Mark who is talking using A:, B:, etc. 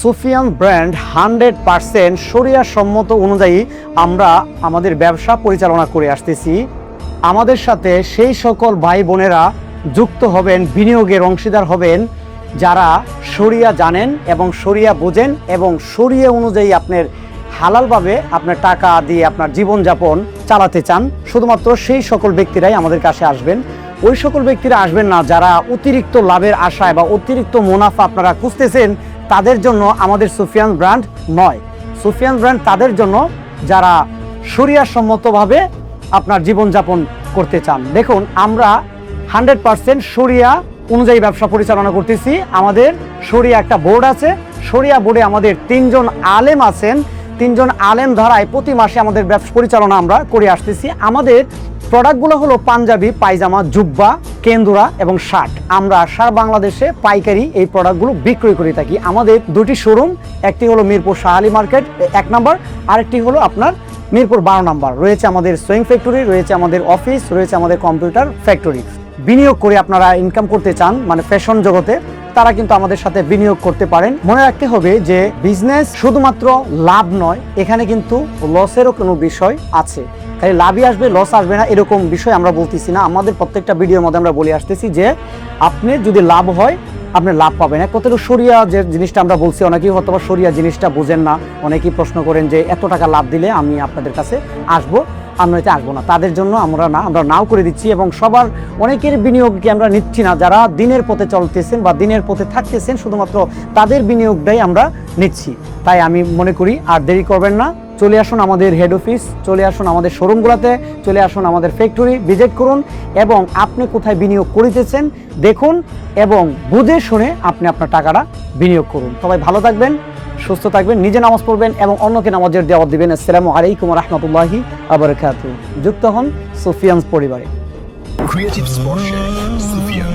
A: Sufian brand 100% শরিয়া সম্মত অনুযায়ী আমরা আমাদের ব্যবসা পরিচালনা করে আসতেছি। আমাদের সাথে সেই সকল ভাই বোনেরা যুক্ত হবেন, বিনিয়োগের অংশীদার হবেন যারা শরিয়া জানেন এবং শরিয়া বোঝেন এবং শরিয়া অনুযায়ী আপনার হালালভাবে আপনার টাকা দিয়ে আপনার জীবনযাপন চালাতে চান। শুধুমাত্র সেই সকল ব্যক্তিরাই আমাদের কাছে আসবেন। ওই সকল ব্যক্তিরা আসবেন না যারা অতিরিক্ত লাভের আশায় বা অতিরিক্ত মুনাফা আপনারা খুঁজতেছেন, তাদের জন্য আমাদের সুফিয়ান ব্র্যান্ড নয়। সুফিয়ান ব্র্যান্ড তাদের জন্য যারা শরিয়া সম্মতভাবে আপনার জীবনযাপন করতে চান। দেখুন, আমরা 100% শরিয়া অনুযায়ী ব্যবসা পরিচালনা করতেছি। আমাদের শরিয়া একটা বোর্ড আছে। শরিয়া বোর্ডে আমাদের 3 জন আলেম আছেন। 3 জন আলেম ধারায় প্রতি মাসে আমাদের ব্যবসা পরিচালনা আমরা করে আসতেছি। আমাদের প্রোডাক্টগুলো হলো পাঞ্জাবি, পায়জামা, জুব্বা, কেন্দুরা এবং শার্ট। আমরা সারা বাংলাদেশে পাইকারি এই প্রোডাক্টগুলো বিক্রয় করে থাকি। আমাদের দুটি শোরুম, একটি হলো মিরপুর শাহালি মার্কেট 1 নম্বর, আরেকটি হলো আপনার মিরপুর 12 নম্বর। রয়েছে আমাদের সোয়িং ফ্যাক্টরি, রয়েছে আমাদের অফিস, রয়েছে আমাদের কম্পিউটার ফ্যাক্টরি। বিনিয়োগ করে আপনারা ইনকাম করতে চান মানে ফ্যাশন জগতে, তারা কিন্তু আমাদের সাথে বিনিয়োগ করতে পারেন। মনে রাখতে হবে যে বিজনেস শুধুমাত্র লাভ নয়, এখানে কিন্তু লসেরও কোনো বিষয় আছে। খালি লাভই আসবে, লস আসবে না এরকম বিষয় আমরা বলতেছি না। আমাদের প্রত্যেকটা ভিডিওর মধ্যে আমরা বলে আসতেছি যে আপনি যদি লাভ হয় আপনি লাভ পাবেন। কতটুকু শরিয়া যে জিনিসটা আমরা বলছি, অনেকেই হয়তো বা শরিয়া জিনিসটা বোঝেন না। অনেকেই প্রশ্ন করেন যে এত টাকা লাভ দিলে আমি আপনাদের কাছে আসবো, আমরা এতে আসবো না। তাদের জন্য আমরা নাও করে দিচ্ছি এবং সবার অনেকের বিনিয়োগকে আমরা নিচ্ছি না। যারা দিনের পথে চলতেছেন বা দিনের পথে থাকতেছেন, শুধুমাত্র তাদের বিনিয়োগটাই আমরা নিচ্ছি। তাই আমি মনে করি আর দেরি করবেন না, চলে আসুন আমাদের হেড অফিস, চলে আসুন আমাদের শোরুমগুলোতে, চলে আসুন আমাদের ফ্যাক্টরি, ভিজিট করুন এবং আপনি কোথায় বিনিয়োগ করিতেছেন দেখুন এবং বুঝে শুনে আপনি আপনার টাকাটা বিনিয়োগ করুন। সবাই ভালো থাকবেন, সুস্থ থাকবেন, নিজে নামাজ পড়বেন এবং অন্যকে নামাজের দাওয়াত দিবেন। আসসালামু আলাইকুম ওয়া রাহমাতুল্লাহি ওয়া বারাকাতুহু। যুক্ত হন সুফিয়ানস পরিবারে।
B: Creative Sport Chef, Sufyan.